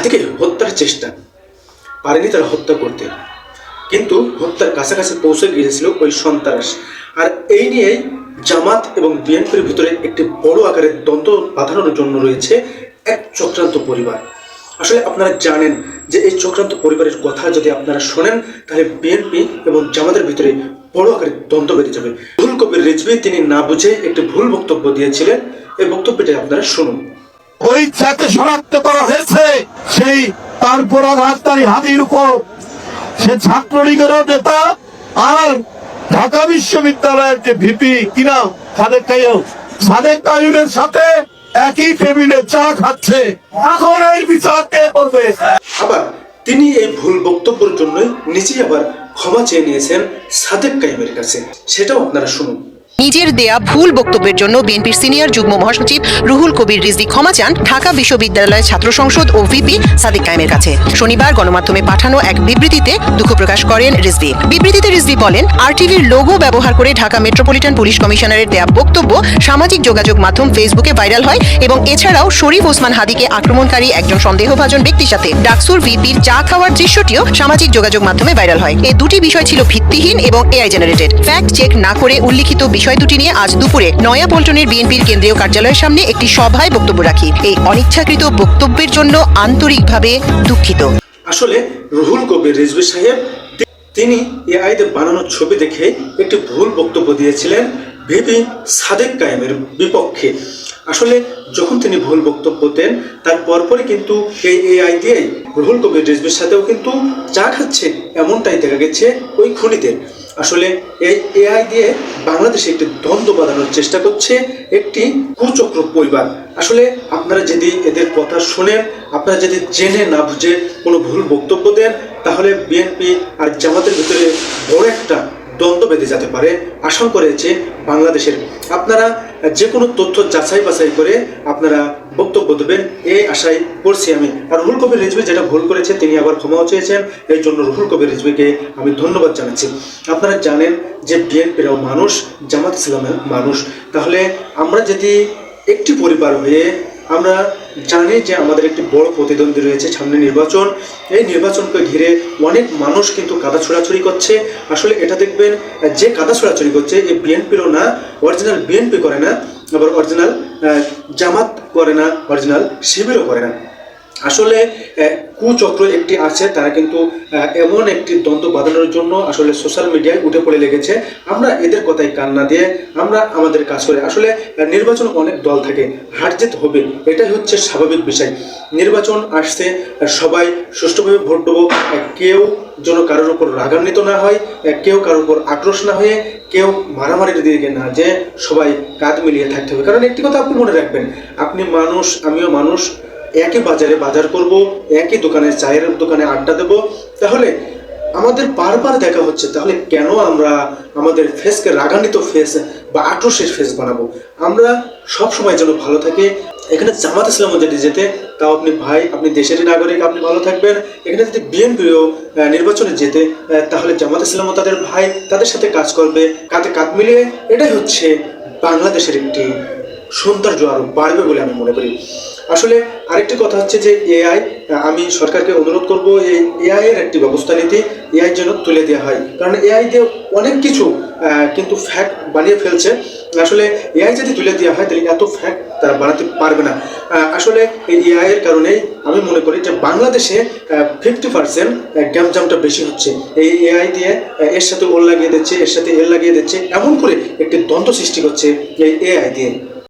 সাথীকে হত্যার চেষ্টা, পারেনি তারা হত্যা করতে, কিন্তু হত্যার কাছাকাছি পৌঁছে গিয়েছিল ওই সন্ত্রাস। আর এই নিয়েই জামাত এবং বিএনপির ভিতরে একটি বড় আকারের দ্বন্দ্ব বাঁধানোর জন্য রয়েছে এক চক্রান্ত পরিবার। আসলে আপনারা জানেন যে এই চক্রান্ত পরিবারের কথা যদি আপনারা শোনেন তাহলে বিএনপি এবং জামাতের ভিতরে বড় আকারের দ্বন্দ্ব বেঁধে যাবে। রুহুল কবির রিজভী তিনি না বুঝে একটি ভুল বক্তব্য দিয়েছিলেন, এই বক্তব্যটি আপনারা শুনুন। ওই যাকে শনাক্ত করা হয়েছে সেই তারপর হাততালি হাতির উপর সে ছাত্রলীগের নেতা আর ঢাকা বিশ্ববিদ্যালয়ের যে ভিপি কিনা সাদেক কাইয়ুমের সাথে একই টেবিলে চা খাচ্ছে। এখন এই বিচার কে করবে? আবার তিনি এই ভুল বক্তব্যের জন্য নিজেই আবার ক্ষমা চেয়ে নিয়েছেন সাদেক কাইয়ুমের কাছে, সেটাও আপনারা শুনুন। নিজের দেয়া ভুল বক্তব্যের জন্য বিএনপির সিনিয়র যুগ্ম মহাসচিব রুহুল কবির রিজভী ক্ষমা চান ঢাকা বিশ্ববিদ্যালয়ের ছাত্র সংসদ ও ভিপি সাদেক কাইয়ুমের কাছে। শনিবার গণমাধ্যমে পাঠানো এক বিবৃতিতে দুঃখ প্রকাশ করেন রিজভী। বিবৃতিতে রিজভী বলেন, আরটিভির লোগো ব্যবহার করে ঢাকা মেট্রোপলিটন পুলিশ কমিশনারের দেয়া বক্তব্য সামাজিক যোগাযোগ মাধ্যম ফেসবুকে ভাইরাল হয় এবং এছাড়াও শরীফ ওসমান হাদিকে আক্রমণকারী একজন সন্দেহভাজন ব্যক্তির সাথে ডাকসুর ভিপির চা খাওয়ার দৃশ্যটিও সামাজিক যোগাযোগ মাধ্যমে ভাইরাল হয়। এই দুটি বিষয় ছিল ভিত্তিহীন এবং এআই জেনারেটেড। ফ্যাক্ট চেক না করে উল্লিখিত বিষয় দুটি নিয়ে আজ দুপুরে নয়াপল্টনের বিএনপির কেন্দ্রীয় কার্যালয়ের সামনে একটি সভায় বক্তব্য রাখি। এই অনিচ্ছাকৃত বক্তব্যের জন্য আন্তরিকভাবে দুঃখিত। আসলে রুহুল কবির রিজভী সাহেব তিনি এআই দিয়ে বানানো ছবি দেখে একটি ভুল বক্তব্য দিয়েছিলেন ভিপি সাদেক কাইয়ুমের বিপক্ষে। আসলে যখন তিনি ভুল বক্তব্য দেন তার পরপরই কিন্তু এই এআই দিয়ে রুহুল কবির রিজভীর সাথেও কিন্তু চা খাচ্ছে, এমনটাই দেখা গেছে ওই খুনিদের। আসলে এই এআই দিয়ে বাংলাদেশে একটি দ্বন্দ্ব বাঁধানোর চেষ্টা করছে একটি কুচক্র পরিবার। আসলে আপনারা যদি এদের কথা শুনেন, আপনারা যদি জেনে না বুঝে কোনো ভুল বক্তব্য দেন, তাহলে বিএনপি আর জামাতের ভিতরে বড় একটা দ্বন্দ্ব বেঁধে যেতে পারে আশঙ্কা রয়েছে বাংলাদেশের। আপনারা যে কোনো তথ্য যাচাই বাছাই করে আপনারা বক্তব্য দেবেন, এই আশাই করছি আমি। আর রুহুল কবির রিজভী যেটা ভুল করেছে তিনি আবার ক্ষমাও চেয়েছেন, এই জন্য রুহুল কবির রিজভীকে আমি ধন্যবাদ জানাচ্ছি। আপনারা জানেন যে বিএনপিরাও মানুষ, জামাত ইসলামের মানুষ। তাহলে আমরা যদি একটি পরিবার হয়ে আমরা জানি যে আমাদের একটি বড় প্রতিদ্বন্দ্বী রয়েছে সামনে নির্বাচন, এই নির্বাচনকে ঘিরে অনেক মানুষ কিন্তু কাদা ছোড়াছুড়ি করছে। আসলে এটা দেখবেন যে কাদা ছোড়াছুড়ি করছে এই বিএনপিরও না, অরিজিনাল বিএনপি করে না, আবার অরিজিনাল জামাত করে না, অরিজিনাল শিবিরও করে না। আসলে কুচক্র একটি আছে, তারা কিন্তু এমন একটি দ্বন্দ্ব বাঁধানোর জন্য আসলে সোশ্যাল মিডিয়ায় উঠে পড়ে লেগেছে। আমরা এদের কথায় কান না দিয়ে আমরা আমাদের কাজ করে, আসলে নির্বাচন অনেক দল থাকে, হার জিত হবে, এটাই হচ্ছে স্বাভাবিক বিষয়। নির্বাচন আসছে, সবাই সুষ্ঠুভাবে ভোট দেবো, কেউ যেন কারোর উপর রাগান্বিত না হয়, কেউ কারোর উপর আক্রোশ না হয়ে, কেউ মারামারির দিকে না যে সবাই কাঁধ মিলিয়ে থাকতে হবে। কারণ একটি কথা আপনি মনে রাখবেন, আপনি মানুষ, আমিও মানুষ, একই বাজারে বাজার করব, একই দোকানে চায়ের দোকানে আড্ডা দেব, তাহলে আমাদের বারবার দেখা হচ্ছে, তাহলে কেন আমরা আমাদের ফেসকে রাগান্বিত ফেস বা আক্রোশের ফেস বানাবো? আমরা সব সময় যেন ভালো থাকি। এখানে জামাত ইসলামও যদি যেতে, তাও আপনি ভাই, আপনি দেশেরই নাগরিক, আপনি ভালো থাকবেন। এখানে যদি বিএনপিও নির্বাচনে যেতে, তাহলে জামাত ইসলামও তাদের ভাই, তাদের সাথে কাজ করবে, কাঁধে কাঁধ মিলিয়ে। এটাই হচ্ছে বাংলাদেশের একটি সৌন্দর্য আরও বাড়বে বলে আমি মনে করি। আসলে আরেকটি কথা হচ্ছে যে এআই, আমি সরকারকে অনুরোধ করব এই এআই এর একটি ব্যবস্থা নিতে, এআই যেন তুলে দেওয়া হয়। কারণ এআই দিয়ে অনেক কিছু কিন্তু ফ্যাক্ট বানিয়ে ফেলছে। আসলে এআই যদি তুলে দেওয়া হয় তাহলে এত ফ্যাক্ট তারা বানাতে পারবে না। আসলে এই এআই এর কারণেই আমি মনে করি যে বাংলাদেশে 50% গ্যামজামটা বেশি হচ্ছে। এই এআই দিয়ে এর সাথে ওর লাগিয়ে দিচ্ছে, এর সাথে এর লাগিয়ে দিচ্ছে, এমন করে একটি দ্বন্দ্ব সৃষ্টি করছে এই এআই দিয়ে।